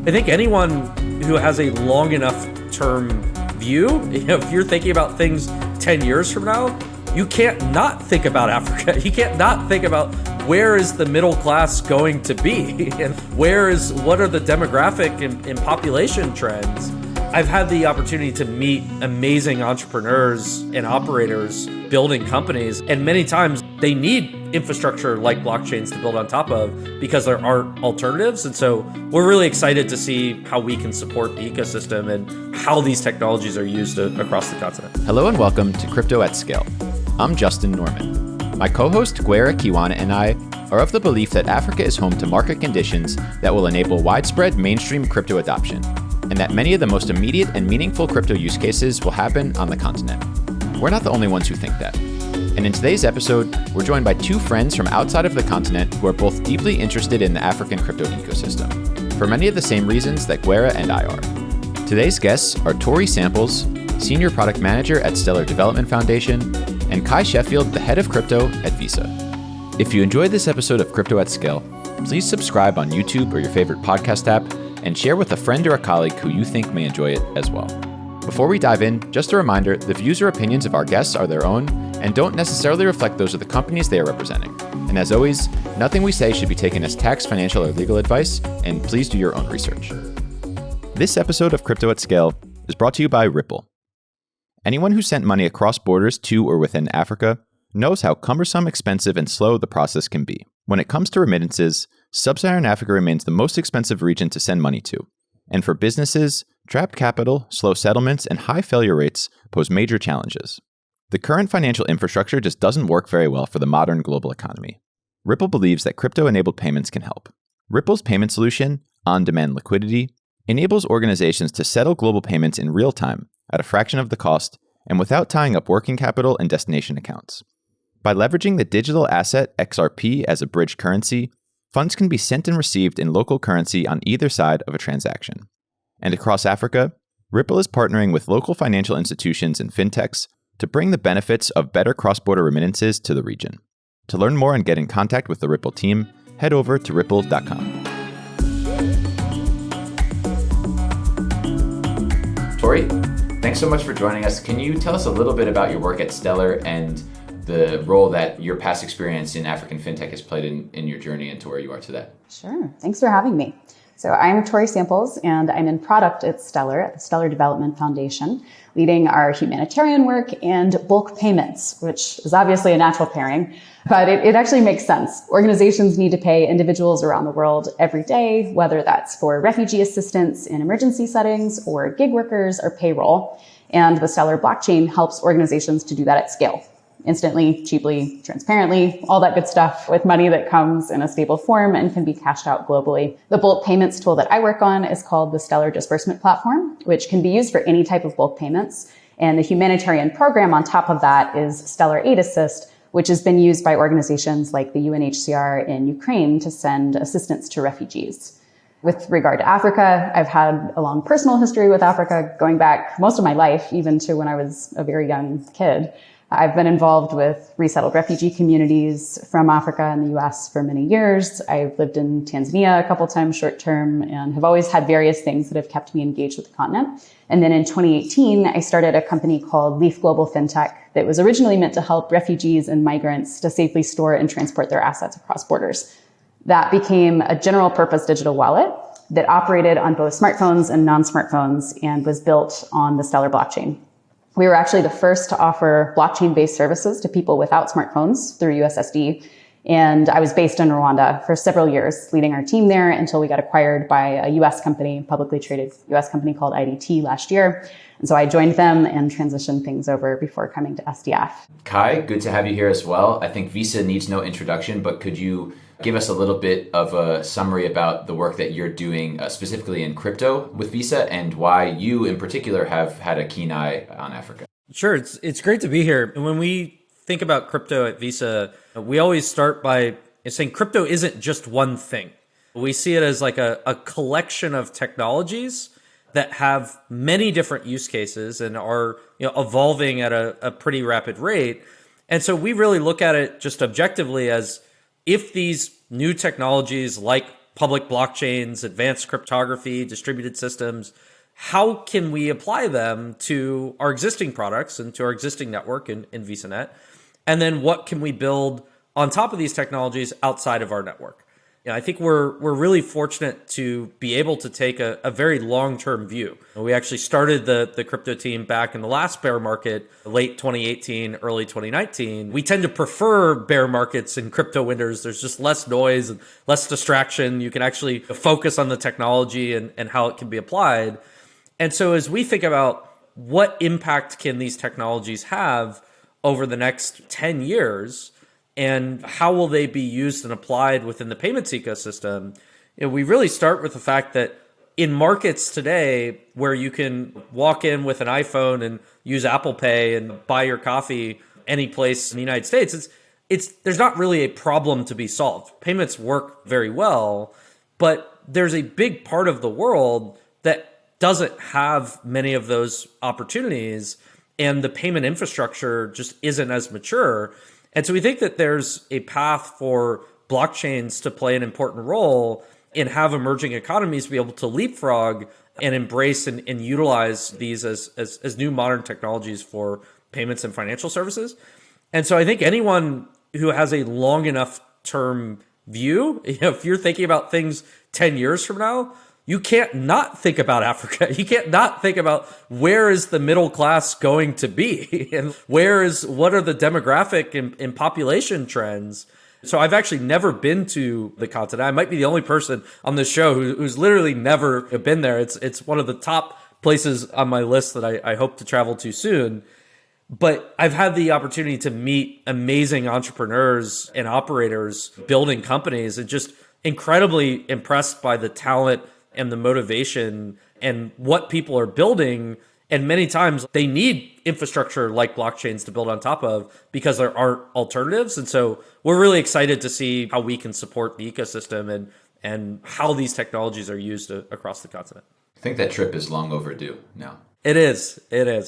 I think anyone who has a long enough term view, if you're thinking about things 10 years from now, you can't not think about Africa. You can't not think about where is the middle class going to be and what are the demographic and population trends. I've had the opportunity to meet amazing entrepreneurs and operators building companies, and many times they need infrastructure like blockchains to build on top of because there aren't alternatives. And so we're really excited to see how we can support the ecosystem and how these technologies are used across the continent. Hello and welcome to Crypto at Scale. I'm Justin Norman. My co-host Guerra Kiwana and I are of the belief that Africa is home to market conditions that will enable widespread mainstream crypto adoption, and that many of the most immediate and meaningful crypto use cases will happen on the continent. We're not the only ones who think that. And in today's episode, we're joined by two friends from outside of the continent who are both deeply interested in the African crypto ecosystem, for many of the same reasons that Guerra and I are. Today's guests are Tori Samples, Senior Product Manager at Stellar Development Foundation, and Cuy Sheffield, the Head of Crypto at Visa. If you enjoyed this episode of Crypto at Scale, please subscribe on YouTube or your favorite podcast app, and share with a friend or a colleague who you think may enjoy it as well. Before we dive in, just a reminder, the views or opinions of our guests are their own and don't necessarily reflect those of the companies they are representing. And as always, nothing we say should be taken as tax, financial, or legal advice, and please do your own research. This episode of Crypto at Scale is brought to you by Ripple. Anyone who sent money across borders to or within Africa knows how cumbersome, expensive, and slow the process can be. When it comes to remittances, Sub-Saharan Africa remains the most expensive region to send money to. And for businesses, trapped capital, slow settlements, and high failure rates pose major challenges. The current financial infrastructure just doesn't work very well for the modern global economy. Ripple believes that crypto-enabled payments can help. Ripple's payment solution, on-demand liquidity, enables organizations to settle global payments in real time at a fraction of the cost and without tying up working capital and destination accounts. By leveraging the digital asset XRP as a bridge currency, funds can be sent and received in local currency on either side of a transaction. And across Africa, Ripple is partnering with local financial institutions and fintechs to bring the benefits of better cross-border remittances to the region. To learn more and get in contact with the Ripple team, head over to ripple.com. Tori, thanks so much for joining us. Can you tell us a little bit about your work at Stellar and the role that your past experience in African fintech has played in your journey into where you are today? Sure. Thanks for having me. So I'm Tori Samples, and I'm in product at the Stellar Development Foundation, leading our humanitarian work and bulk payments, which is obviously a natural pairing, but it actually makes sense. Organizations need to pay individuals around the world every day, whether that's for refugee assistance in emergency settings or gig workers or payroll. And the Stellar blockchain helps organizations to do that at scale. Instantly, cheaply, transparently, all that good stuff with money that comes in a stable form and can be cashed out globally. The bulk payments tool that I work on is called the Stellar Disbursement Platform, which can be used for any type of bulk payments. And the humanitarian program on top of that is Stellar Aid Assist, which has been used by organizations like the UNHCR in Ukraine to send assistance to refugees. With regard to Africa, I've had a long personal history with Africa going back most of my life, even to when I was a very young kid. I've been involved with resettled refugee communities from Africa and the US for many years. I've lived in Tanzania a couple times short term and have always had various things that have kept me engaged with the continent. And then in 2018, I started a company called Leaf Global Fintech that was originally meant to help refugees and migrants to safely store and transport their assets across borders. That became a general purpose digital wallet that operated on both smartphones and non-smartphones and was built on the Stellar blockchain. We were actually the first to offer blockchain-based services to people without smartphones through USSD. And I was based in Rwanda for several years, leading our team there until we got acquired by a US company, publicly traded US company called IDT last year. And so I joined them and transitioned things over before coming to SDF. Cuy, good to have you here as well. I think Visa needs no introduction, but could you give us a little bit of a summary about the work that you're doing specifically in crypto with Visa and why you in particular have had a keen eye on Africa? Sure. It's great to be here. And when we think about crypto at Visa, we always start by saying crypto isn't just one thing. We see it as like a collection of technologies that have many different use cases and are evolving at a pretty rapid rate. And so we really look at it just objectively as if these new technologies like public blockchains, advanced cryptography, distributed systems. How can we apply them to our existing products and to our existing network in VisaNet? And then what can we build on top of these technologies outside of our network? I think we're really fortunate to be able to take a very long-term view. We actually started the crypto team back in the last bear market, late 2018, early 2019. We tend to prefer bear markets in crypto winters. There's just less noise and less distraction. You can actually focus on the technology and how it can be applied. And so as we think about what impact can these technologies have over the next 10 years, and how will they be used and applied within the payments ecosystem? We really start with the fact that in markets today where you can walk in with an iPhone and use Apple Pay and buy your coffee any place in the United States, there's not really a problem to be solved. Payments work very well, but there's a big part of the world that doesn't have many of those opportunities, and the payment infrastructure just isn't as mature. And so we think that there's a path for blockchains to play an important role and have emerging economies be able to leapfrog and embrace and utilize these as new modern technologies for payments and financial services. And so I think anyone who has a long enough term view, if you're thinking about things 10 years from now, you can't not think about Africa. You can't not think about where is the middle class going to be and what are the demographic and population trends. So I've actually never been to the continent. I might be the only person on this show who's literally never been there. It's one of the top places on my list that I hope to travel to soon. But I've had the opportunity to meet amazing entrepreneurs and operators building companies, and just incredibly impressed by the talent and the motivation and what people are building. And many times they need infrastructure like blockchains to build on top of because there aren't alternatives. And so we're really excited to see how we can support the ecosystem and how these technologies are used across the continent. I think that trip is long overdue now. It is.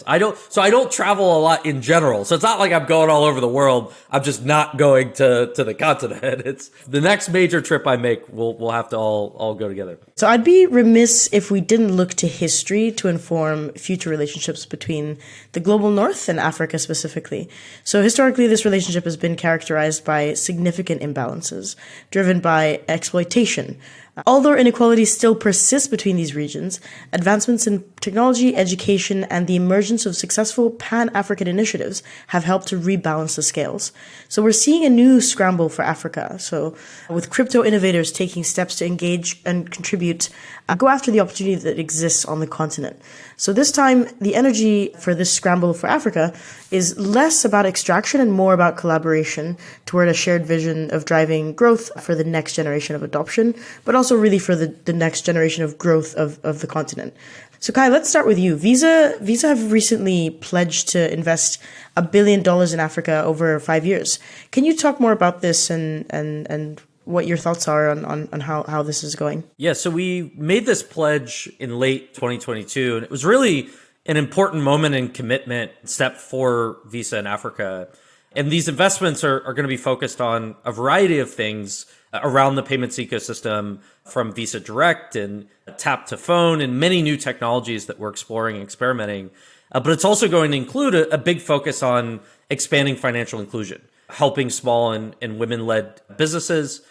I don't travel a lot in general. So it's not like I'm going all over the world. I'm just not going to the continent. It's the next major trip I make, we'll have to all go together. So I'd be remiss if we didn't look to history to inform future relationships between the global north and Africa specifically. So historically, this relationship has been characterized by significant imbalances driven by exploitation. Although inequality still persists between these regions, advancements in technology, education, and the emergence of successful Pan-African initiatives have helped to rebalance the scales. So we're seeing a new scramble for Africa. So with crypto innovators taking steps to engage and contribute, go after the opportunity that exists on the continent. So this time, the energy for this scramble for Africa is less about extraction and more about collaboration toward a shared vision of driving growth for the next generation of adoption, but also really for the next generation of growth of the continent. So Cuy, let's start with you. Visa have recently pledged to invest $1 billion in Africa over 5 years. Can you talk more about this and what your thoughts are on how this is going? Yeah, so we made this pledge in late 2022, and it was really an important moment and commitment step for Visa in Africa. And these investments are going to be focused on a variety of things around the payments ecosystem, from Visa Direct and tap to phone and many new technologies that we're exploring and experimenting. But it's also going to include a big focus on expanding financial inclusion, helping small and women-led businesses,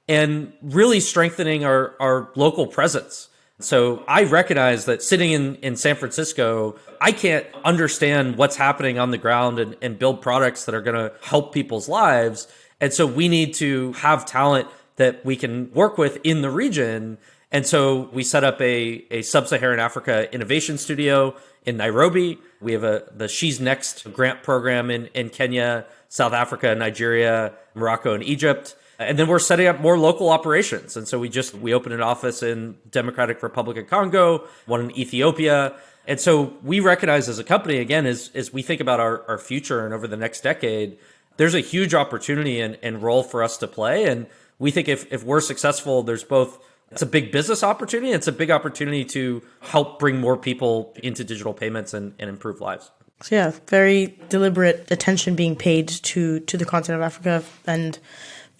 and really strengthening our local presence. So I recognize that sitting in San Francisco, I can't understand what's happening on the ground and build products that are going to help people's lives. And so we need to have talent that we can work with in the region. And so we set up a Sub-Saharan Africa Innovation Studio in Nairobi. We have the She's Next grant program in Kenya, South Africa, Nigeria, Morocco, and Egypt. And then we're setting up more local operations. And so we opened an office in Democratic Republic of Congo, one in Ethiopia. And so we recognize as a company, again, as we think about our future and over the next decade, there's a huge opportunity and role for us to play. And we think if we're successful, it's a big business opportunity. It's a big opportunity to help bring more people into digital payments and improve lives. So yeah, very deliberate attention being paid to the continent of Africa, and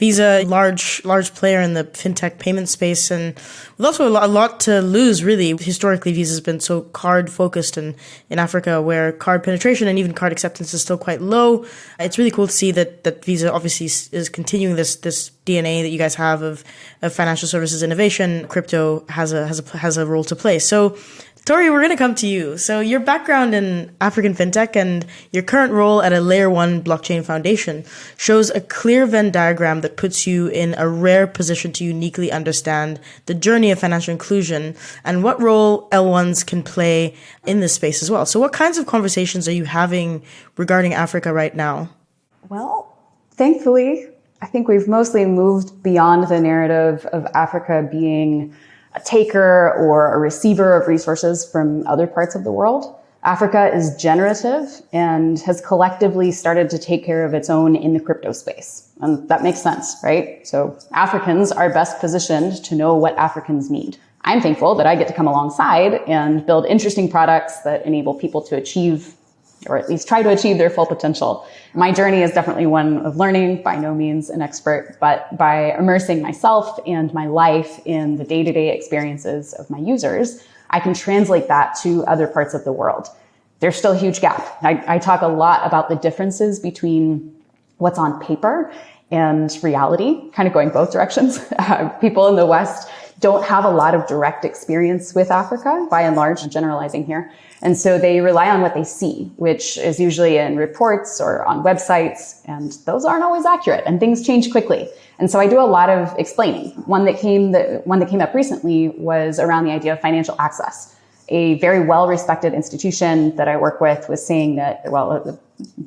Visa, large player in the fintech payment space, and with also a lot to lose, really. Historically, Visa's been so card-focused in Africa, where card penetration and even card acceptance is still quite low. It's really cool to see that Visa obviously is continuing this DNA that you guys have of financial services innovation. Crypto has a role to play. So, Tori, we're going to come to you. So your background in African fintech and your current role at a layer 1 blockchain foundation shows a clear Venn diagram that puts you in a rare position to uniquely understand the journey of financial inclusion and what role L1s can play in this space as well. So what kinds of conversations are you having regarding Africa right now? Well, thankfully, I think we've mostly moved beyond the narrative of Africa being a taker or a receiver of resources from other parts of the world. Africa is generative and has collectively started to take care of its own in the crypto space. And that makes sense, right? So Africans are best positioned to know what Africans need. I'm thankful that I get to come alongside and build interesting products that enable people to achieve, or at least try to achieve, their full potential. My journey is definitely one of learning, by no means an expert, but by immersing myself and my life in the day-to-day experiences of my users, I can translate that to other parts of the world. There's still a huge gap. I talk a lot about the differences between what's on paper and reality, kind of going both directions. People in the West don't have a lot of direct experience with Africa, by and large, generalizing here. And so they rely on what they see, which is usually in reports or on websites, and those aren't always accurate, and things change quickly. And so I do a lot of explaining. One that came up recently was around the idea of financial access. A very well-respected institution that I work with was saying that, well,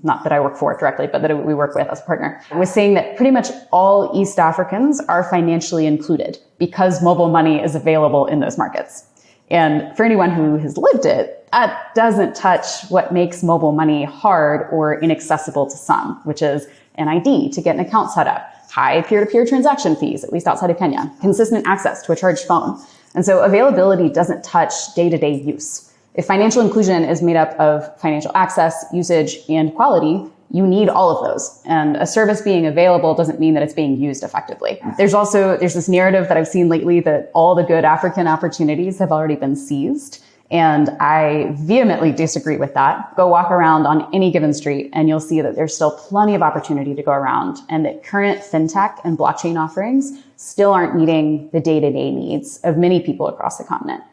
not that I work for directly, but that we work with as a partner, was saying that pretty much all East Africans are financially included because mobile money is available in those markets. And for anyone who has lived it, that doesn't touch what makes mobile money hard or inaccessible to some, which is an ID to get an account set up, high peer-to-peer transaction fees, at least outside of Kenya, consistent access to a charged phone. And so availability doesn't touch day-to-day use. If financial inclusion is made up of financial access, usage, and quality, you need all of those. And a service being available doesn't mean that it's being used effectively. There's this narrative that I've seen lately that all the good African opportunities have already been seized. And I vehemently disagree with that. Go walk around on any given street and you'll see that there's still plenty of opportunity to go around, and that current fintech and blockchain offerings still aren't meeting the day-to-day needs of many people across the continent.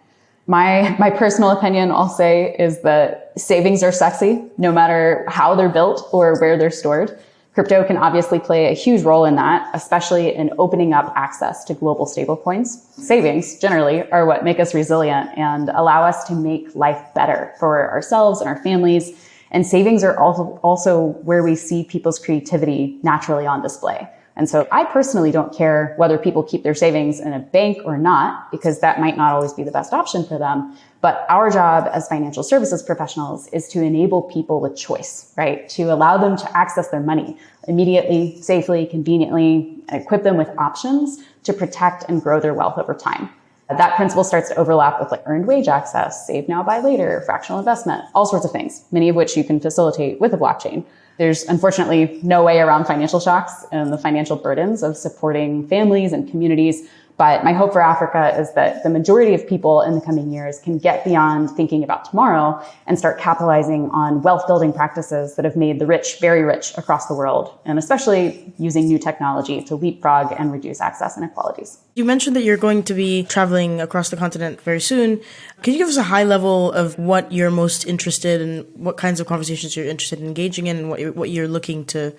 My personal opinion, I'll say, is that savings are sexy, no matter how they're built or where they're stored. Crypto can obviously play a huge role in that, especially in opening up access to global stablecoins. Savings, generally, are what make us resilient and allow us to make life better for ourselves and our families. And savings are also where we see people's creativity naturally on display. And so I personally don't care whether people keep their savings in a bank or not, because that might not always be the best option for them. But our job as financial services professionals is to enable people with choice, right? To allow them to access their money immediately, safely, conveniently, and equip them with options to protect and grow their wealth over time. That principle starts to overlap with earned wage access, save now, buy later, fractional investment, all sorts of things, many of which you can facilitate with a blockchain. There's unfortunately no way around financial shocks and the financial burdens of supporting families and communities. But my hope for Africa is that the majority of people in the coming years can get beyond thinking about tomorrow and start capitalizing on wealth building practices that have made the rich very rich across the world, and especially using new technology to leapfrog and reduce access inequalities. You mentioned that you're going to be traveling across the continent very soon. Can you give us a high level of what you're most interested in, what kinds of conversations you're interested in engaging in, and what you're looking to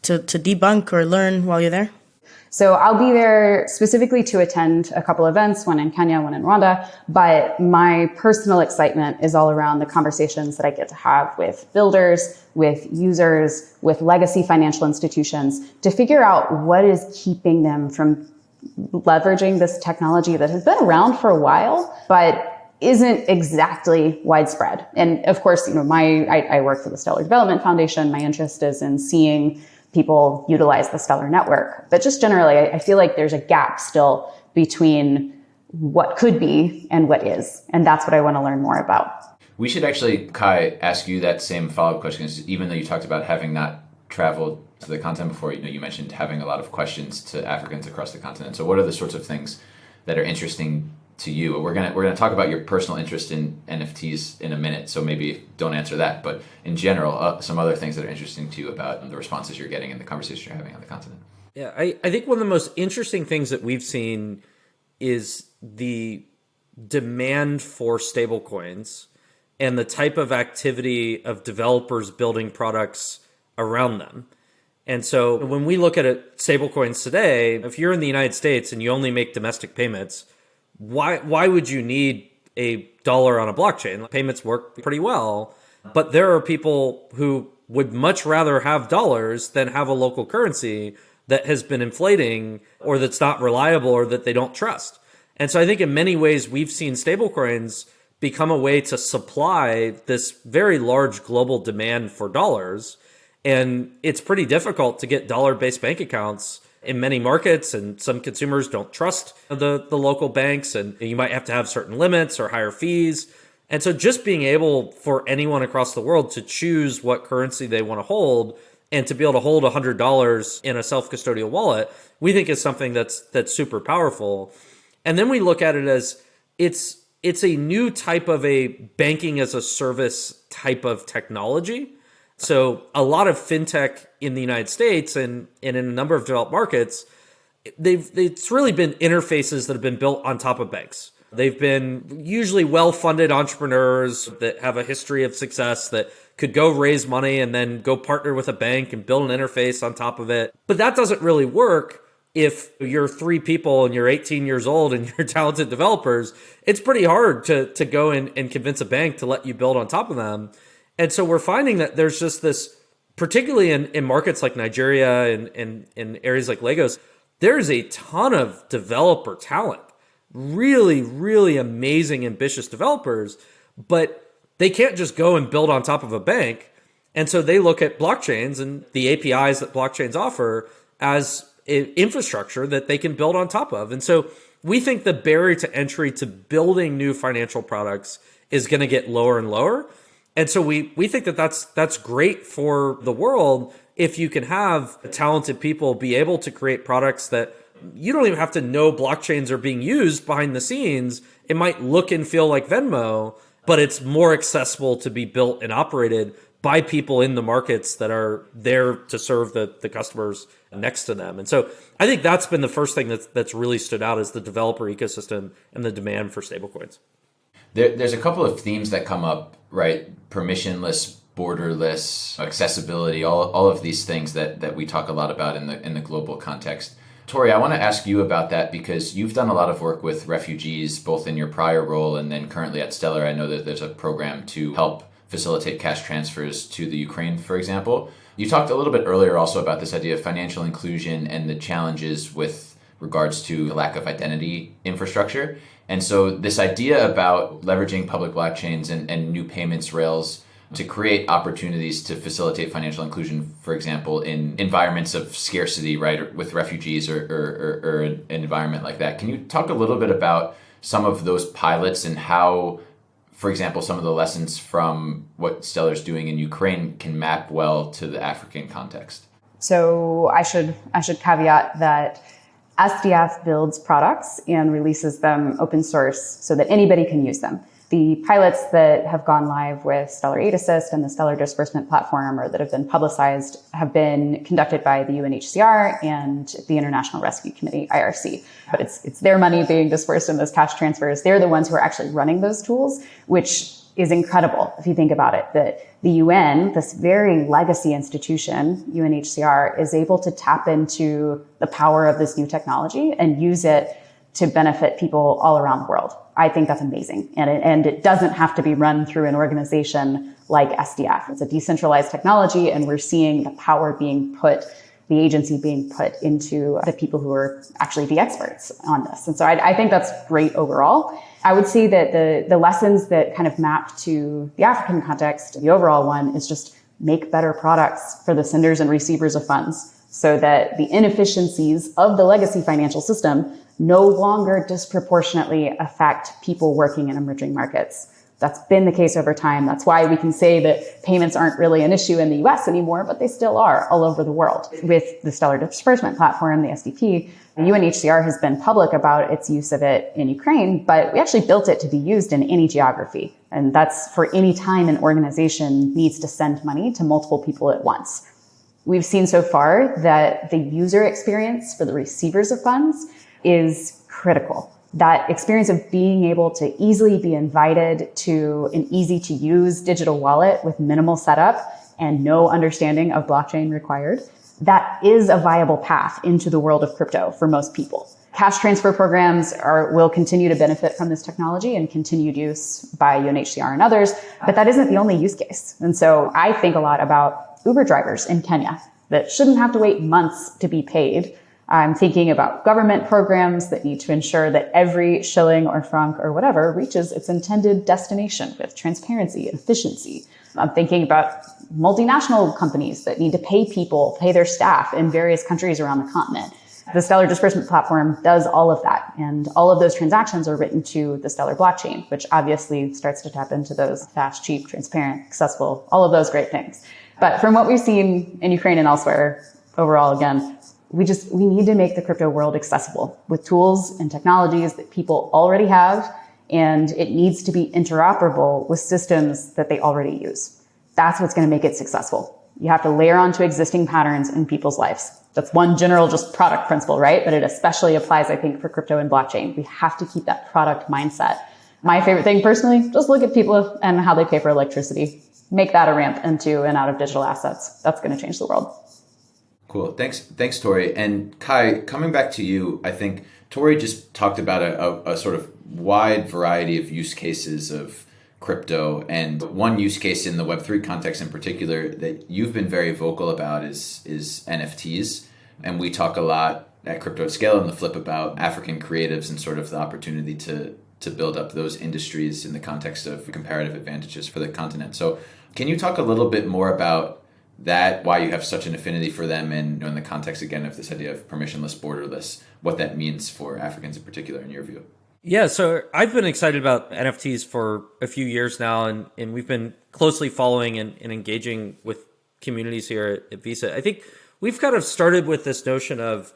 debunk or learn while you're there? So I'll be there specifically to attend a couple events, one in Kenya, one in Rwanda, but my personal excitement is all around the conversations that I get to have with builders, with users, with legacy financial institutions to figure out what is keeping them from leveraging this technology that has been around for a while, but isn't exactly widespread. And of course, I work for the Stellar Development Foundation. My interest is in seeing people utilize the Stellar network. But just generally, I feel like there's a gap still between what could be and what is. And that's what I want to learn more about. We should actually, Cuy, ask you that same follow-up question, because even though you talked about having not traveled to the continent before, you mentioned having a lot of questions to Africans across the continent. So what are the sorts of things that are interesting to you? We're gonna talk about your personal interest in NFTs in a minute, so maybe don't answer that. But in general, some other things that are interesting to you about the responses you're getting and the conversations you're having on the continent. Yeah, I think one of the most interesting things that we've seen is the demand for stablecoins and the type of activity of developers building products around them. And so when we look at stablecoins today, if you're in the United States and you only make domestic payments, why would you need a dollar on a blockchain? Payments work pretty well, but there are people who would much rather have dollars than have a local currency that has been inflating or that's not reliable or that they don't trust. And so I think in many ways we've seen stablecoins become a way to supply this very large global demand for dollars. And it's pretty difficult to get dollar-based bank accounts in many markets, and some consumers don't trust the local banks, and you might have to have certain limits or higher fees. And so just being able for anyone across the world to choose what currency they want to hold and to be able to hold $100 in a self-custodial wallet, we think is something that's super powerful. And then we look at it as it's a new type of a banking as a service type of technology. So a lot of fintech in the United States and in a number of developed markets, it's really been interfaces that have been built on top of banks. They've been usually well-funded entrepreneurs that have a history of success that could go raise money and then go partner with a bank and build an interface on top of it. But that doesn't really work if you're 3 people and you're 18 years old and you're talented developers. It's pretty hard to go and convince a bank to let you build on top of them. And so we're finding that there's just this, particularly in markets like Nigeria and in areas like Lagos, there's a ton of developer talent, really, really amazing, ambitious developers, but they can't just go and build on top of a bank. And so they look at blockchains and the APIs that blockchains offer as infrastructure that they can build on top of. And so we think the barrier to entry to building new financial products is going to get lower and lower. And so we think that that's great for the world if you can have talented people be able to create products that you don't even have to know blockchains are being used behind the scenes. It might look and feel like Venmo, but it's more accessible to be built and operated by people in the markets that are there to serve the customers next to them. And so I think that's been the first thing that's really stood out, is the developer ecosystem and the demand for stablecoins. There's a couple of themes that come up, right? Permissionless, borderless, accessibility, all of these things that we talk a lot about in the global context. Tori, I want to ask you about that because you've done a lot of work with refugees, both in your prior role and then currently at Stellar. I know that there's a program to help facilitate cash transfers to the Ukraine, for example. You talked a little bit earlier also about this idea of financial inclusion and the challenges with regards to the lack of identity infrastructure. And so this idea about leveraging public blockchains and new payments rails to create opportunities to facilitate financial inclusion, for example, in environments of scarcity, right, with refugees or an environment like that. Can you talk a little bit about some of those pilots and how, for example, some of the lessons from what Stellar's doing in Ukraine can map well to the African context? So I should caveat that SDF builds products and releases them open source so that anybody can use them. The pilots that have gone live with Stellar Aid Assist and the Stellar Disbursement Platform, or that have been publicized, have been conducted by the UNHCR and the International Rescue Committee, IRC. But it's their money being dispersed in those cash transfers. They're the ones who are actually running those tools, which is incredible if you think about it, that the UN, this very legacy institution, UNHCR, is able to tap into the power of this new technology and use it to benefit people all around the world. I think that's amazing. And it doesn't have to be run through an organization like SDF. It's a decentralized technology, and we're seeing the power being put, the agency being put into the people who are actually the experts on this. And so I think that's great overall. I would say that the lessons that kind of map to the African context, the overall one, is just make better products for the senders and receivers of funds so that the inefficiencies of the legacy financial system no longer disproportionately affect people working in emerging markets. That's been the case over time. That's why we can say that payments aren't really an issue in the US anymore, but they still are all over the world. With the Stellar Disbursement Platform, the SDP, the UNHCR has been public about its use of it in Ukraine, but we actually built it to be used in any geography. And that's for any time an organization needs to send money to multiple people at once. We've seen so far that the user experience for the receivers of funds is critical. That experience of being able to easily be invited to an easy to use digital wallet with minimal setup and no understanding of blockchain required, that is a viable path into the world of crypto for most people. Cash transfer programs will continue to benefit from this technology and continued use by UNHCR and others, but that isn't the only use case. And so I think a lot about Uber drivers in Kenya that shouldn't have to wait months to be paid. I'm thinking about government programs that need to ensure that every shilling or franc or whatever reaches its intended destination with transparency and efficiency. I'm thinking about multinational companies that need to pay people, pay their staff in various countries around the continent. The Stellar Disbursement Platform does all of that. And all of those transactions are written to the Stellar blockchain, which obviously starts to tap into those fast, cheap, transparent, accessible, all of those great things. But from what we've seen in Ukraine and elsewhere, overall, again, we need to make the crypto world accessible with tools and technologies that people already have, and it needs to be interoperable with systems that they already use. That's what's going to make it successful. You have to layer onto existing patterns in people's lives. That's one general just product principle, right? But it especially applies, I think, for crypto and blockchain. We have to keep that product mindset. My favorite thing personally, just look at people and how they pay for electricity. Make that a ramp into and out of digital assets. That's going to change the world. Cool. Thanks, Tori. And Cuy, coming back to you, I think Tori just talked about a sort of wide variety of use cases of crypto. And one use case in the Web3 context in particular that you've been very vocal about is NFTs. And we talk a lot at Crypto at Scale on the Flip about African creatives and sort of the opportunity to build up those industries in the context of comparative advantages for the continent. So can you talk a little bit more about that, why you have such an affinity for them, and in the context, again, of this idea of permissionless, borderless, what that means for Africans in particular, in your view? Yeah, so I've been excited about NFTs for a few years now, and we've been closely following and engaging with communities here at Visa. I think we've kind of started with this notion of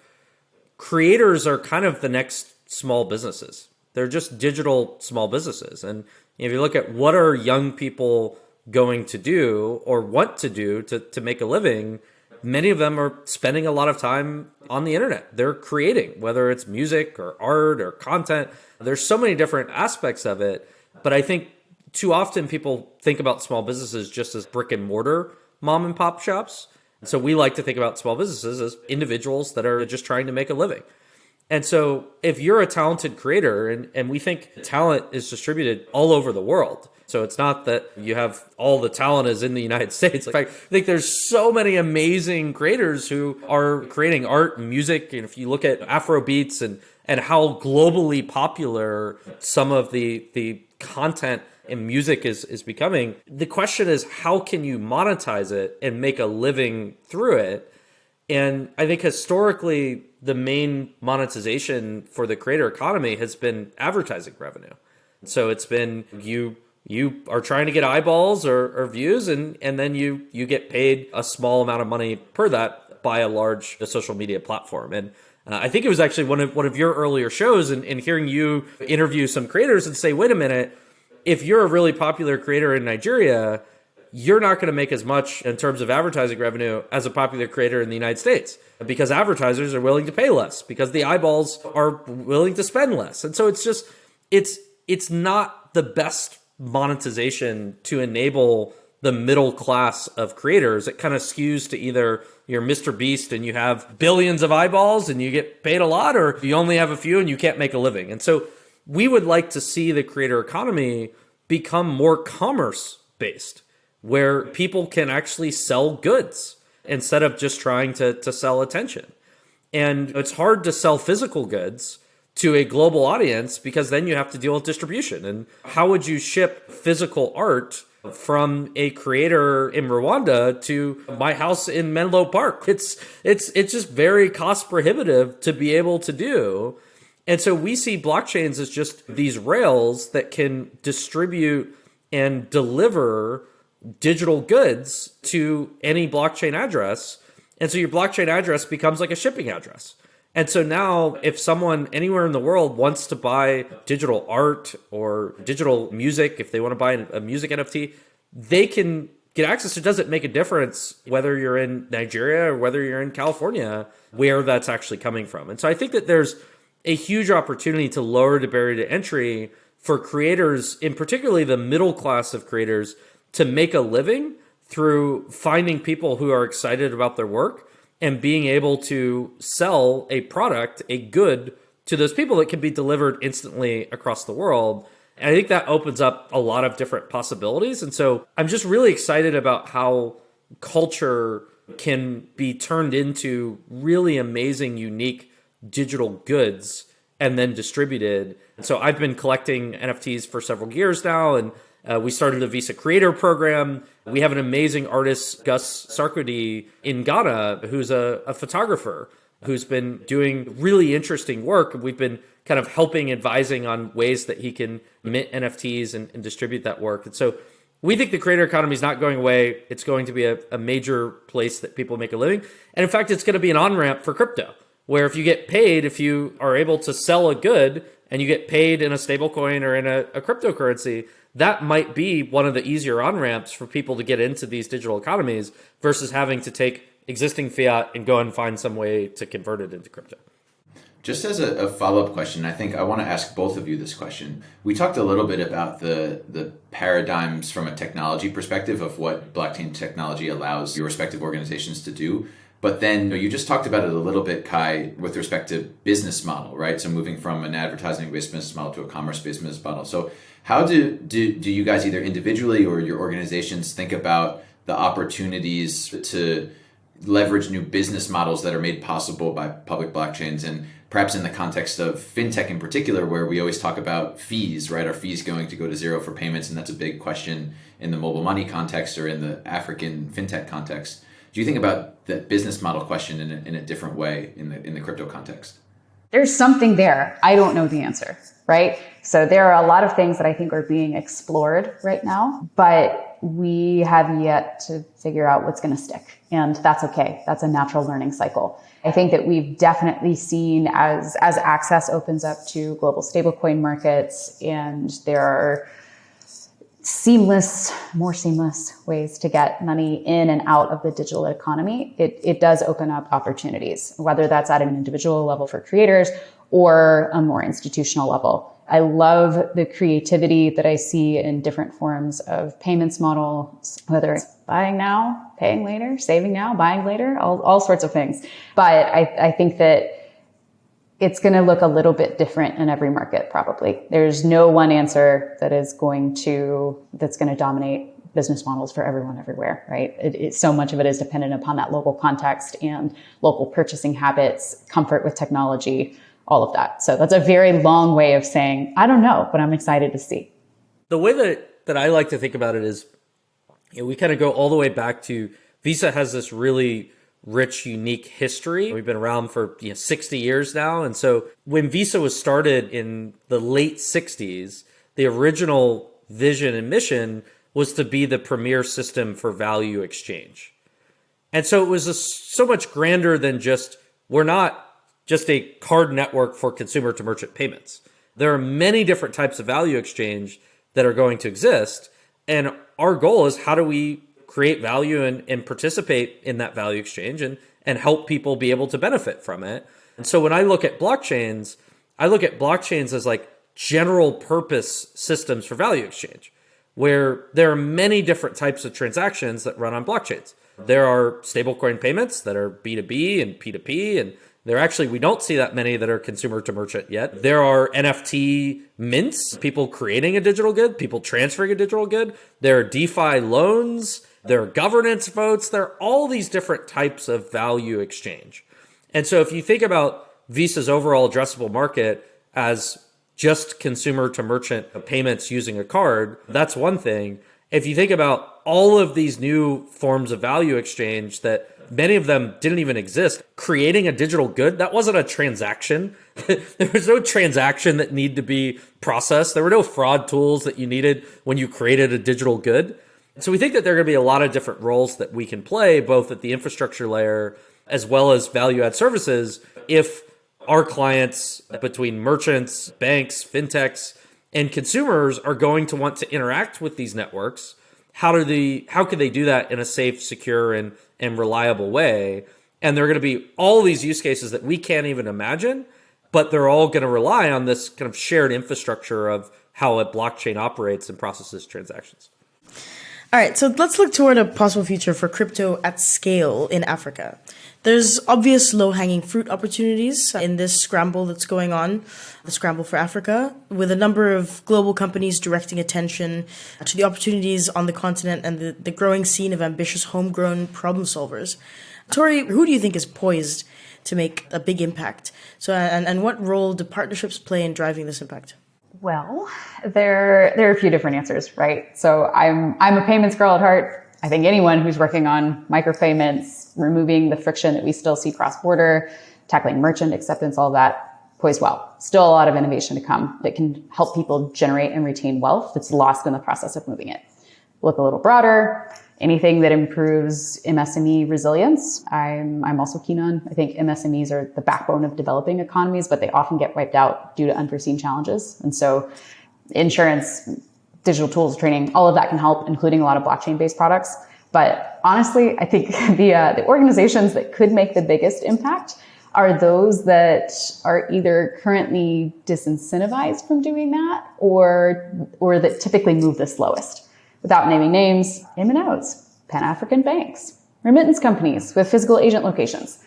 creators are kind of the next small businesses. They're just digital small businesses. And if you look at what are young people going to do or want to do to make a living, many of them are spending a lot of time on the internet. They're creating, whether it's music or art or content. There's so many different aspects of it. But I think too often people think about small businesses just as brick and mortar mom and pop shops. So we like to think about small businesses as individuals that are just trying to make a living. And so if you're a talented creator, and we think talent is distributed all over the world. So it's not that you have all the talent is in the United States. In fact, I think there's so many amazing creators who are creating art and music. And if you look at Afro beats and how globally popular some of the content and music is becoming, the question is, how can you monetize it and make a living through it? And I think historically, the main monetization for the creator economy has been advertising revenue. So it's been you are trying to get eyeballs or views, and then you get paid a small amount of money per that by a large social media platform. And I think it was actually one of your earlier shows, and hearing you interview some creators and say, wait a minute, if you're a really popular creator in Nigeria, you're not going to make as much in terms of advertising revenue as a popular creator in the United States, because advertisers are willing to pay less, because the eyeballs are willing to spend less. And so it's not the best monetization to enable the middle class of creators. It kind of skews to either you're Mr. Beast and you have billions of eyeballs and you get paid a lot, or you only have a few and you can't make a living. And so we would like to see the creator economy become more commerce based, where people can actually sell goods instead of just trying to sell attention. And it's hard to sell physical goods to a global audience, because then you have to deal with distribution. And how would you ship physical art from a creator in Rwanda to my house in Menlo Park? It's just very cost prohibitive to be able to do. And so we see blockchains as just these rails that can distribute and deliver digital goods to any blockchain address. And so your blockchain address becomes like a shipping address. And so now if someone anywhere in the world wants to buy digital art or digital music, if they want to buy a music NFT, they can get access. It doesn't make a difference whether you're in Nigeria or whether you're in California, where that's actually coming from. And so I think that there's a huge opportunity to lower the barrier to entry for creators, in particularly the middle class of creators, to make a living through finding people who are excited about their work and being able to sell a product, a good, to those people that can be delivered instantly across the world. And I think that opens up a lot of different possibilities. And so I'm just really excited about how culture can be turned into really amazing, unique digital goods and then distributed. So I've been collecting NFTs for several years now, and we started the Visa Creator Program. We have an amazing artist, Gus Sarkodie, in Ghana, who's a photographer who's been doing really interesting work. We've been kind of helping, advising on ways that he can mint NFTs and distribute that work. And so we think the creator economy is not going away. It's going to be a major place that people make a living. And in fact, it's going to be an on-ramp for crypto, where if you get paid, if you are able to sell a good and you get paid in a stable coin or in a cryptocurrency, that might be one of the easier on-ramps for people to get into these digital economies versus having to take existing fiat and go and find some way to convert it into crypto. Just as a follow-up question, I think I want to ask both of you this question. We talked a little bit about the paradigms from a technology perspective of what blockchain technology allows your respective organizations to do. But then you just talked about it a little bit, Cuy, with respect to business model, right? So moving from an advertising-based business model to a commerce-based business model. So how do you guys either individually or your organizations think about the opportunities to leverage new business models that are made possible by public blockchains, and perhaps in the context of fintech in particular, where we always talk about fees, right? Are fees going to go to zero for payments? And that's a big question in the mobile money context or in the African fintech context. Do you think about that business model question in a different way in the crypto context? There's something there. I don't know the answer, right? So there are a lot of things that I think are being explored right now, but we have yet to figure out what's going to stick. And that's okay. That's a natural learning cycle. I think that we've definitely seen as access opens up to global stablecoin markets, and there are more seamless ways to get money in and out of the digital economy, it does open up opportunities, whether that's at an individual level for creators or a more institutional level. I love the creativity that I see in different forms of payments models, whether it's buying now, paying later, saving now, buying later, all sorts of things. But I think that it's going to look a little bit different in every market, probably. There's no one answer that's going to dominate business models for everyone everywhere, right? So much of it is dependent upon that local context and local purchasing habits, comfort with technology, all of that. So that's a very long way of saying, I don't know, but I'm excited to see. The way that I like to think about it is, we kind of go all the way back to Visa has this really rich, unique history. We've been around for 60 years now. And so when Visa was started in the late 60s, the original vision and mission was to be the premier system for value exchange. And so it was so much grander than we're not just a card network for consumer to merchant payments. There are many different types of value exchange that are going to exist. And our goal is, how do we create value and participate in that value exchange and help people be able to benefit from it. And so when I look at blockchains as like general purpose systems for value exchange, where there are many different types of transactions that run on blockchains. There are stablecoin payments that are B2B and P2P, and we don't see that many that are consumer to merchant yet. There are NFT mints, people creating a digital good, people transferring a digital good. There are DeFi loans. There are governance votes. There are all these different types of value exchange. And so if you think about Visa's overall addressable market as just consumer to merchant payments using a card, that's one thing. If you think about all of these new forms of value exchange that many of them didn't even exist, creating a digital good, that wasn't a transaction. There was no transaction that needed to be processed. There were no fraud tools that you needed when you created a digital good. So we think that there are going to be a lot of different roles that we can play, both at the infrastructure layer as well as value add services, if our clients, between merchants, banks, fintechs, and consumers, are going to want to interact with these networks. How can they do that in a safe, secure, and reliable way? And there are going to be all these use cases that we can't even imagine, but they're all going to rely on this kind of shared infrastructure of how a blockchain operates and processes transactions. All right, so let's look toward a possible future for crypto at scale in Africa. There's obvious low-hanging fruit opportunities in this scramble that's going on, the scramble for Africa, with a number of global companies directing attention to the opportunities on the continent and the growing scene of ambitious homegrown problem solvers. Tori, who do you think is poised to make a big impact? So, and what role do partnerships play in driving this impact? Well, there are a few different answers, right? So I'm a payments girl at heart. I think anyone who's working on micropayments, removing the friction that we still see cross-border, tackling merchant acceptance, all that, poised well. Still a lot of innovation to come that can help people generate and retain wealth that's lost in the process of moving it. Look a little broader, anything that improves MSME resilience, I'm also keen on. I think MSMEs are the backbone of developing economies, but they often get wiped out due to unforeseen challenges. And so insurance, digital tools, training, all of that can help, including a lot of blockchain-based products. But honestly, I think the organizations that could make the biggest impact are those that are either currently disincentivized from doing that or that typically move the slowest. Without naming names, MNOs, Pan-African banks, remittance companies with physical agent locations.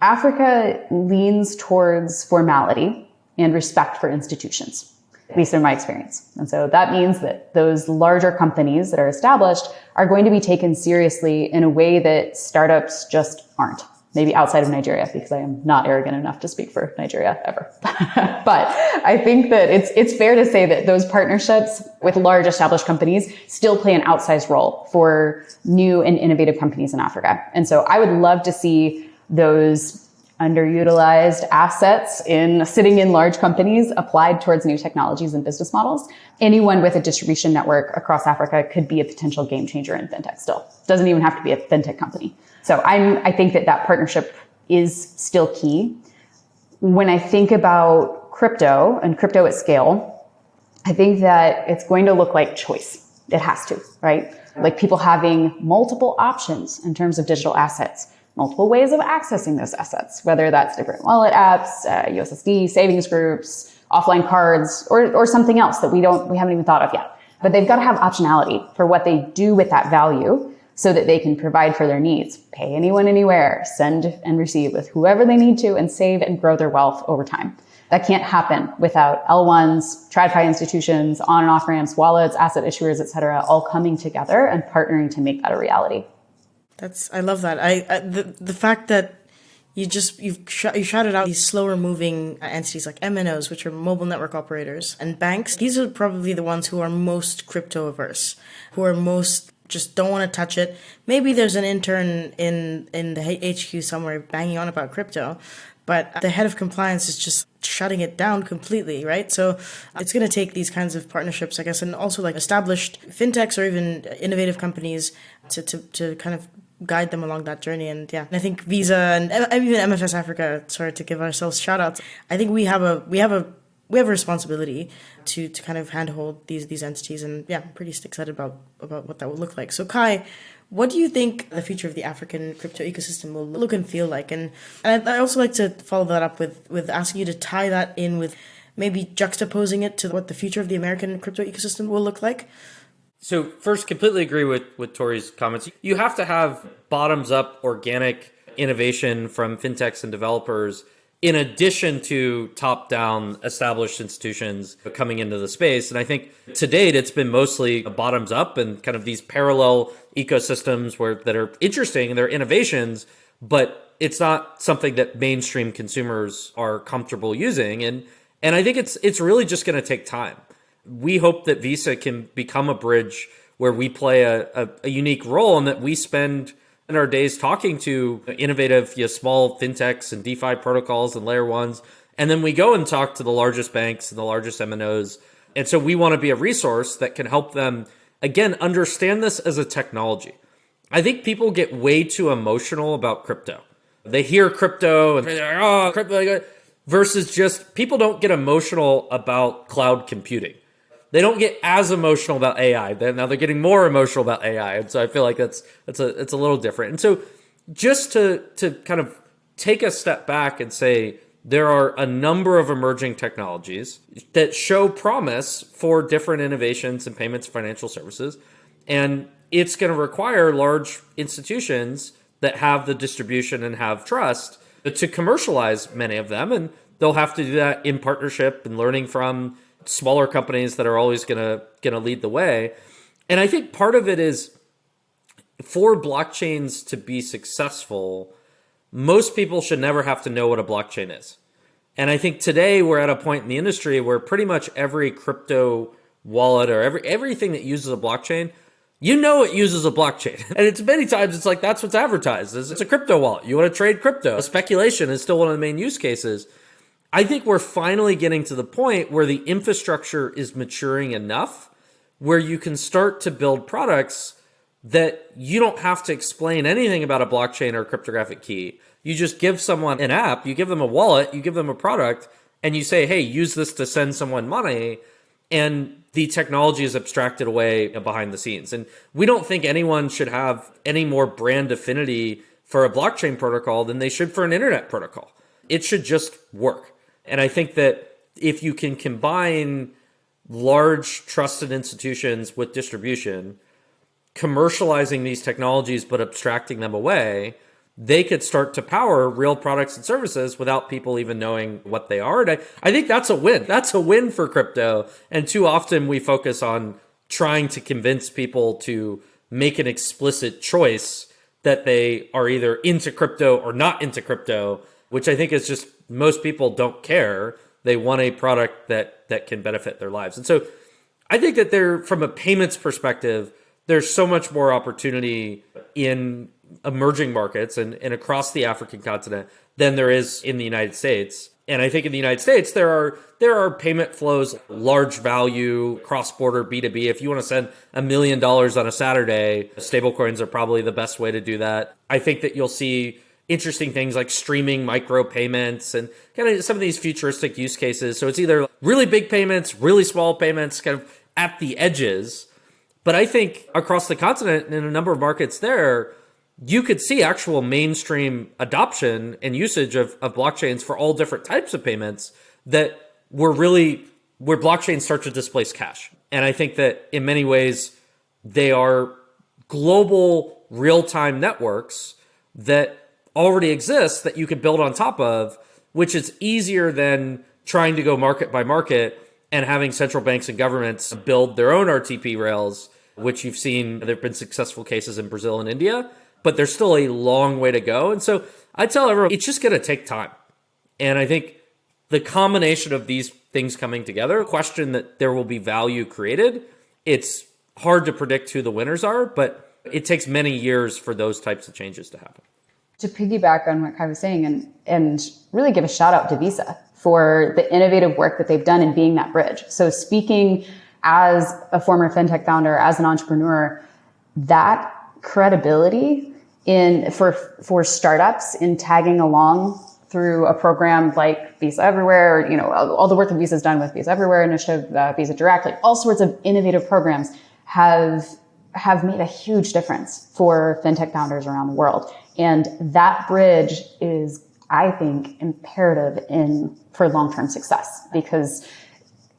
Africa leans towards formality and respect for institutions, at least in my experience. And so that means that those larger companies that are established are going to be taken seriously in a way that startups just aren't. Maybe outside of Nigeria, because I am not arrogant enough to speak for Nigeria ever. But I think that it's fair to say that those partnerships with large established companies still play an outsized role for new and innovative companies in Africa. And so I would love to see those underutilized assets sitting in large companies applied towards new technologies and business models. Anyone with a distribution network across Africa could be a potential game changer in fintech still. Doesn't even have to be a fintech company. So I think that partnership is still key. When I think about crypto and crypto at scale, I think that it's going to look like choice. It has to, right? Like people having multiple options in terms of digital assets, multiple ways of accessing those assets, whether that's different wallet apps, USSD, savings groups, offline cards, or something else that we haven't even thought of yet. But they've got to have optionality for what they do with that value, so that they can provide for their needs, pay anyone, anywhere, send and receive with whoever they need to, and save and grow their wealth over time. That can't happen without L1s, TradFi institutions, on and off ramps, wallets, asset issuers, et cetera, all coming together and partnering to make that a reality. I love that. The fact that you shouted out these slower moving entities like MNOs, which are mobile network operators, and banks. These are probably the ones who are most crypto averse, who are most just don't want to touch it. Maybe there's an intern in the HQ somewhere banging on about crypto, but the head of compliance is just shutting it down completely, right? So it's going to take these kinds of partnerships, I guess, and also like established fintechs or even innovative companies to kind of guide them along that journey. And yeah, and I think Visa and even MFS Africa, sorry to give ourselves shout outs, I think we have a responsibility to kind of handhold these entities, and yeah, I'm pretty excited about what that will look like. So Cuy, what do you think the future of the African crypto ecosystem will look and feel like? And I'd also like to follow that up with asking you to tie that in with maybe juxtaposing it to what the future of the American crypto ecosystem will look like. So first, completely agree with Tori's comments. You have to have bottoms-up organic innovation from fintechs and developers in addition to top-down established institutions coming into the space. And I think to date, it's been mostly bottoms-up and kind of these parallel ecosystems that are interesting and they're innovations, but it's not something that mainstream consumers are comfortable using. And I think it's really just going to take time. We hope that Visa can become a bridge where we play a unique role and that we spend in our days talking to innovative small fintechs and DeFi protocols and layer ones And then we go and talk to the largest banks and the largest MNOs. And so we want to be a resource that can help them, again, understand this as a technology. I think people get way too emotional about crypto. They hear crypto and they're like, oh, crypto, versus just people don't get emotional about cloud computing. They don't get as emotional about AI. Now they're getting more emotional about AI. And so I feel like it's a little different. And so just to kind of take a step back and say, there are a number of emerging technologies that show promise for different innovations in payments, financial services. And it's going to require large institutions that have the distribution and have trust to commercialize many of them. And they'll have to do that in partnership and learning from smaller companies that are always going to lead the way. And I think part of it is for blockchains to be successful, most people should never have to know what a blockchain is. And I think today we're at a point in the industry where pretty much every crypto wallet or everything that uses a blockchain, you know it uses a blockchain. And it's many times it's like that's what's advertised. It's a crypto wallet. You want to trade crypto. Speculation is still one of the main use cases. I think we're finally getting to the point where the infrastructure is maturing enough where you can start to build products that you don't have to explain anything about a blockchain or a cryptographic key. You just give someone an app, you give them a wallet, you give them a product, and you say, hey, use this to send someone money. And the technology is abstracted away behind the scenes. And we don't think anyone should have any more brand affinity for a blockchain protocol than they should for an internet protocol. It should just work. And I think that if you can combine large trusted institutions with distribution, commercializing these technologies but abstracting them away, they could start to power real products and services without people even knowing what they are. And I think that's a win. That's a win for crypto. And too often we focus on trying to convince people to make an explicit choice that they are either into crypto or not into crypto, which I think is just most people don't care. They want a product that can benefit their lives. And so I think that from a payments perspective, there's so much more opportunity in emerging markets and across the African continent than there is in the United States. And I think in the United States, there are payment flows, large value, cross-border B2B. If you want to send $1 million on a Saturday, stablecoins are probably the best way to do that. I think that you'll see interesting things like streaming micro payments and kind of some of these futuristic use cases. So it's either really big payments, really small payments, kind of at the edges. But I think across the continent and in a number of markets there, you could see actual mainstream adoption and usage of blockchains for all different types of payments that were really where blockchains start to displace cash. And I think that in many ways, they are global real-time networks that already exist that you could build on top of, which is easier than trying to go market by market and having central banks and governments build their own RTP rails, which you've seen, there have been successful cases in Brazil and India, but there's still a long way to go. And so I tell everyone, it's just going to take time. And I think the combination of these things coming together, question that there will be value created, it's hard to predict who the winners are, but it takes many years for those types of changes to happen. To piggyback on what Cuy was saying and really give a shout out to Visa for the innovative work that they've done in being that bridge. So speaking as a former fintech founder, as an entrepreneur, that credibility for startups in tagging along through a program like Visa Everywhere, all the work that Visa's done with Visa Everywhere initiative, Visa Direct, like all sorts of innovative programs have made a huge difference for fintech founders around the world. And that bridge is, I think, imperative for long-term success, because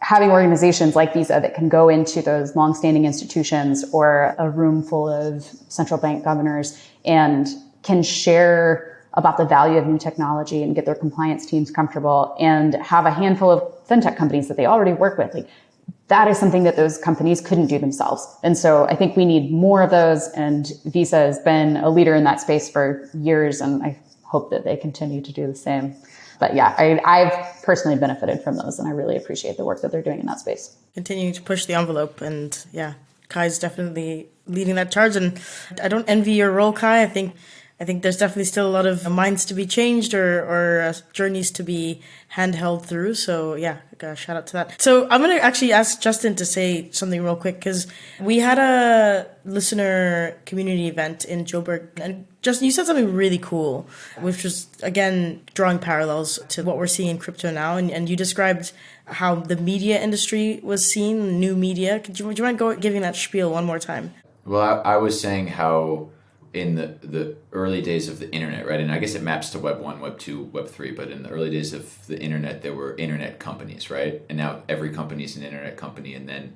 having organizations like Visa that can go into those longstanding institutions or a room full of central bank governors and can share about the value of new technology and get their compliance teams comfortable and have a handful of fintech companies that they already work with, like that is something that those companies couldn't do themselves. And so I think we need more of those, and Visa has been a leader in that space for years, and I hope that they continue to do the same. But yeah, I've personally benefited from those, and I really appreciate the work that they're doing in that space. Continuing to push the envelope, and yeah, Cuy's definitely leading that charge, and I don't envy your role, Cuy. I I think there's definitely still a lot of minds to be changed or journeys to be handheld through. So yeah, shout out to that. So I'm going to actually ask Justin to say something real quick, because we had a listener community event in Joburg, and Justin, you said something really cool, which was, again, drawing parallels to what we're seeing in crypto now. And you described how the media industry was seen, new media. Would you mind giving that spiel one more time? Well, I was saying how in the early days of the internet, right? And I guess it maps to Web 1, Web 2, Web 3, but in the early days of the internet, there were internet companies, right? And now every company is an internet company. And then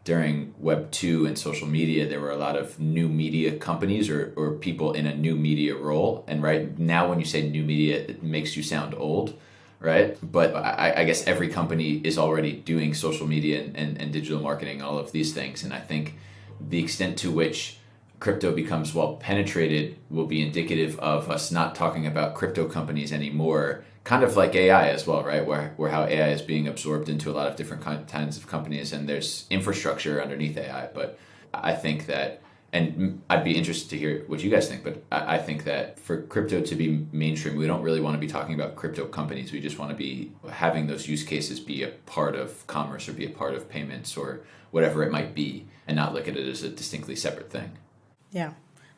during Web 2 and social media, there were a lot of new media companies or people in a new media role. And right now, when you say new media, it makes you sound old, right? But I guess every company is already doing social media and digital marketing, all of these things. And I think the extent to which crypto becomes well penetrated will be indicative of us not talking about crypto companies anymore, kind of like AI as well, right? Where how AI is being absorbed into a lot of different kinds of companies, and there's infrastructure underneath AI. But I think that, and I'd be interested to hear what you guys think, but I think that for crypto to be mainstream, we don't really want to be talking about crypto companies. We just want to be having those use cases be a part of commerce or be a part of payments or whatever it might be, and not look at it as a distinctly separate thing. Yeah.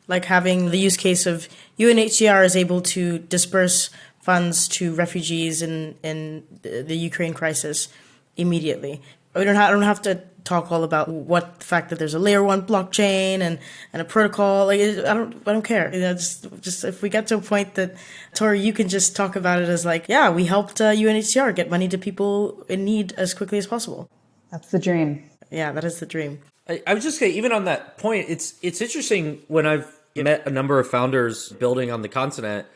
Like having the use case of UNHCR is able to disperse funds to refugees in the Ukraine crisis immediately. I don't have to talk all about what the fact that there's a layer 1 blockchain and a protocol. Like I don't care. Just if we get to a point that, Tori, you can just talk about it as like, yeah, we helped UNHCR get money to people in need as quickly as possible. That's the dream. Yeah, that is the dream. I was just saying, even on that point, it's interesting when I've met a number of founders building on the continent,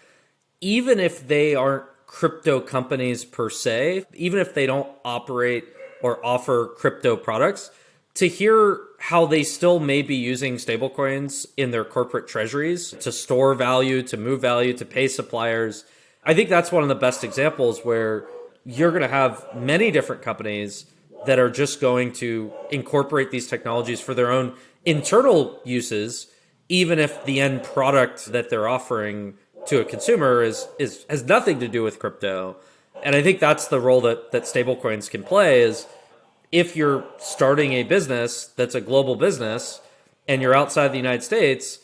even if they aren't crypto companies per se, even if they don't operate or offer crypto products, to hear how they still may be using stablecoins in their corporate treasuries to store value, to move value, to pay suppliers. I think that's one of the best examples where you're going to have many different companies that are just going to incorporate these technologies for their own internal uses, even if the end product that they're offering to a consumer has nothing to do with crypto. And I think that's the role that stablecoins can play, is if you're starting a business that's a global business and you're outside the United States,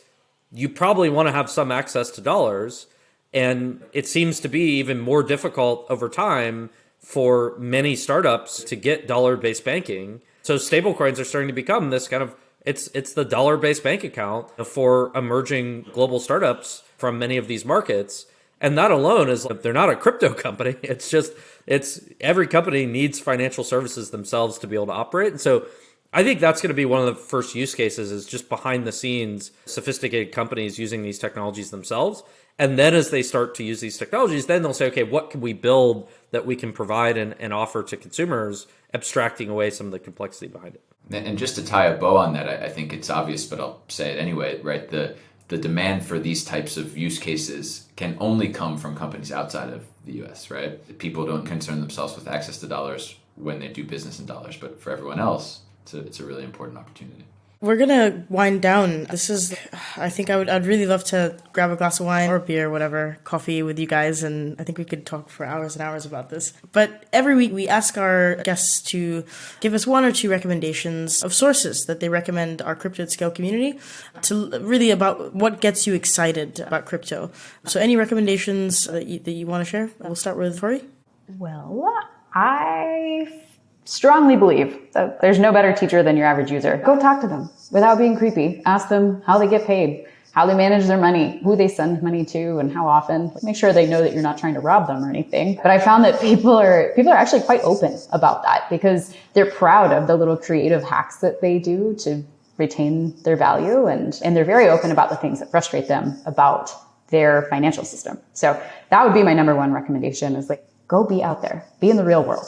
you probably want to have some access to dollars. And it seems to be even more difficult over time for many startups to get dollar-based banking. So stablecoins are starting to become this kind of, it's the dollar-based bank account for emerging global startups from many of these markets. And that alone is, they're not a crypto company. It's every company needs financial services themselves to be able to operate. And so I think that's going to be one of the first use cases, is just behind the scenes, sophisticated companies using these technologies themselves. And then as they start to use these technologies, then they'll say, okay, what can we build that we can provide and offer to consumers, abstracting away some of the complexity behind it. And just to tie a bow on that, I think it's obvious, but I'll say it anyway, right? The demand for these types of use cases can only come from companies outside of the US, right? People don't concern themselves with access to dollars when they do business in dollars, but for everyone else, it's a really important opportunity. We're going to wind down. I think I'd really love to grab a glass of wine or beer, whatever, coffee with you guys. And I think we could talk for hours and hours about this. But every week we ask our guests to give us 1 or 2 recommendations of sources that they recommend our Crypto at Scale community to really about what gets you excited about crypto. So any recommendations that you want to share? We'll start with Tori. Well, I strongly believe that there's no better teacher than your average user. Go talk to them without being creepy. Ask them how they get paid, how they manage their money, who they send money to, and how often. Make sure they know that you're not trying to rob them or anything. But I found that people are actually quite open about that, because they're proud of the little creative hacks that they do to retain their value, and they're very open about the things that frustrate them about their financial system. So that would be my number 1 recommendation, is like, go be out there, be in the real world.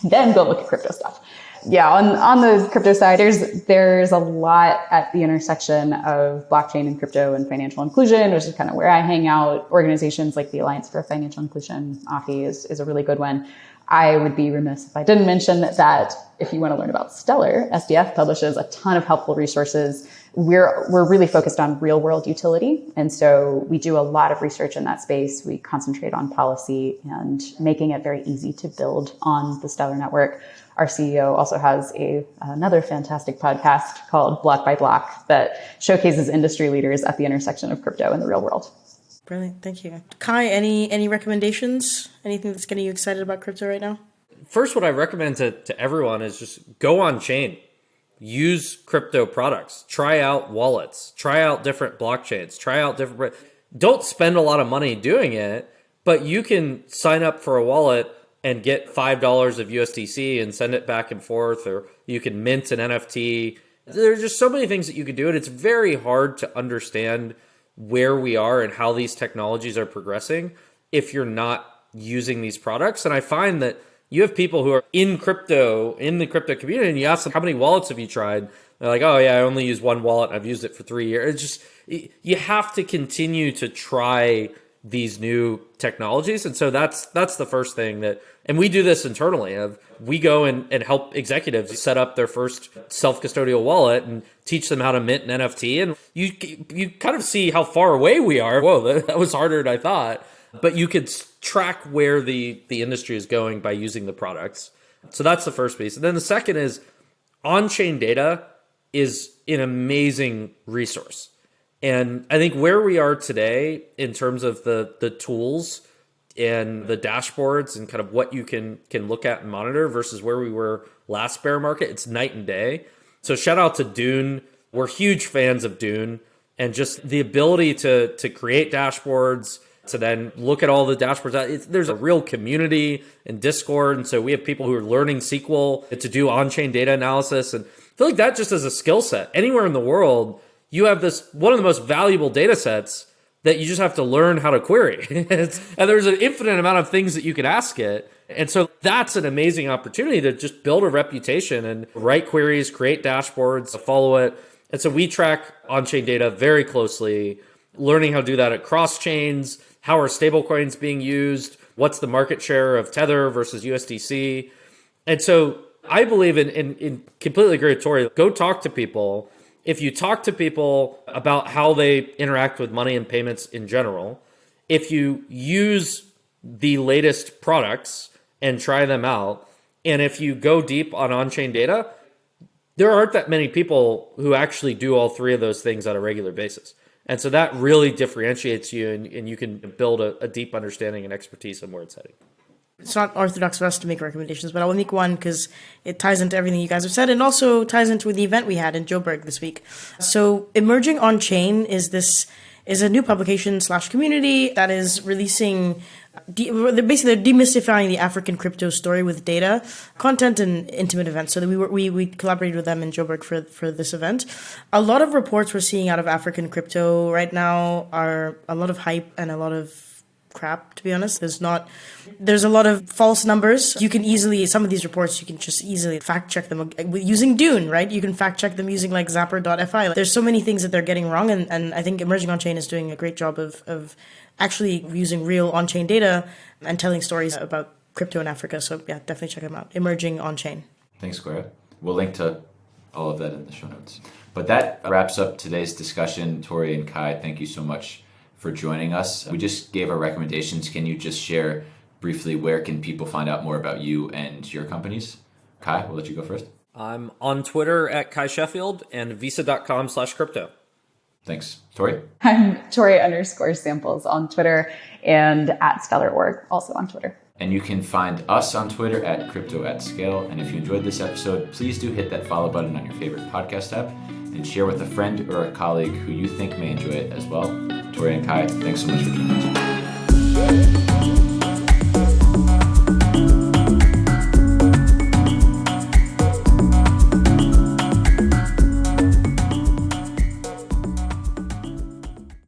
Then go look at crypto stuff. Yeah, on the crypto side, there's a lot at the intersection of blockchain and crypto and financial inclusion, which is kind of where I hang out. Organizations like the Alliance for Financial Inclusion, AFI, is a really good one. I would be remiss if I didn't mention that if you want to learn about Stellar, SDF publishes a ton of helpful resources we're really focused on real world utility. And so we do a lot of research in that space. We concentrate on policy and making it very easy to build on the Stellar network. Our CEO also has another fantastic podcast called Block by Block that showcases industry leaders at the intersection of crypto and the real world. Brilliant. Thank you. Cuy, any recommendations? Anything that's getting you excited about crypto right now? First, what I recommend to everyone is just go on chain. Use crypto products, try out wallets, try out different blockchains, try out different, don't spend a lot of money doing it, but you can sign up for a wallet and get $5 of USDC and send it back and forth, or you can mint an NFT. There's just so many things that you can do. And it's very hard to understand where we are and how these technologies are progressing if you're not using these products. And I find that you have people who are in the crypto community, and you ask them, how many wallets have you tried? They're like, oh yeah, I only use one wallet. I've used it for 3 years. It's just, you have to continue to try these new technologies. And so that's the first thing and we do this internally. We go and help executives set up their first self-custodial wallet and teach them how to mint an NFT. And you kind of see how far away we are. Whoa, that was harder than I thought. But you could track where the industry is going by using the products. So that's the first piece. And then the second is on-chain data is an amazing resource. And I think where we are today in terms of the tools and the dashboards and kind of what you can look at and monitor versus where we were last bear market, it's night and day. So shout out to Dune. We're huge fans of Dune, and just the ability to create dashboards, to then look at all the dashboards. There's a real community in Discord. And so we have people who are learning SQL to do on-chain data analysis. And I feel like that just as a skill set, anywhere in the world, you have this one of the most valuable data sets that you just have to learn how to query. And there's an infinite amount of things that you can ask it. And so that's an amazing opportunity to just build a reputation and write queries, create dashboards, follow it. And so we track on-chain data very closely, learning how to do that across chains. How are stablecoins being used? What's the market share of Tether versus USDC? And so I believe in completely agree with Tori. Go talk to people. If you talk to people about how they interact with money and payments in general, if you use the latest products and try them out, and if you go deep on-chain data, there aren't that many people who actually do all three of those things on a regular basis. And so that really differentiates you, and you can build a deep understanding and expertise on where it's heading. It's not orthodox for us to make recommendations, but I will make one because it ties into everything you guys have said and also ties into the event we had in Joburg this week. So Emerging on Chain is a new publication / community that is releasing basically they're demystifying the African crypto story with data, content, and intimate events. So that we collaborated with them in Joburg for this event. A lot of reports we're seeing out of African crypto right now are a lot of hype and a lot of crap, to be honest. There's a lot of false numbers. Some of these reports, you can just easily fact check them using Dune, right? You can fact check them using like zapper.fi. There's so many things that they're getting wrong. And I think Emerging on Chain is doing a great job of actually using real on-chain data and telling stories about crypto in Africa. So yeah, definitely check them out. Emerging on Chain. Thanks, Guerra. We'll link to all of that in the show notes. But that wraps up today's discussion. Tori and Cuy, thank you so much for joining us. We just gave our recommendations. Can you just share briefly where can people find out more about you and your companies? Cuy, we'll let you go first. I'm on Twitter at Cuy Sheffield and visa.com/crypto. Thanks. Tori? I'm Tori_Samples on Twitter and at Stellar.org, also on Twitter. And you can find us on Twitter at Crypto@Scale. And if you enjoyed this episode, please do hit that follow button on your favorite podcast app and share with a friend or a colleague who you think may enjoy it as well. Tori and Cuy, thanks so much for joining us.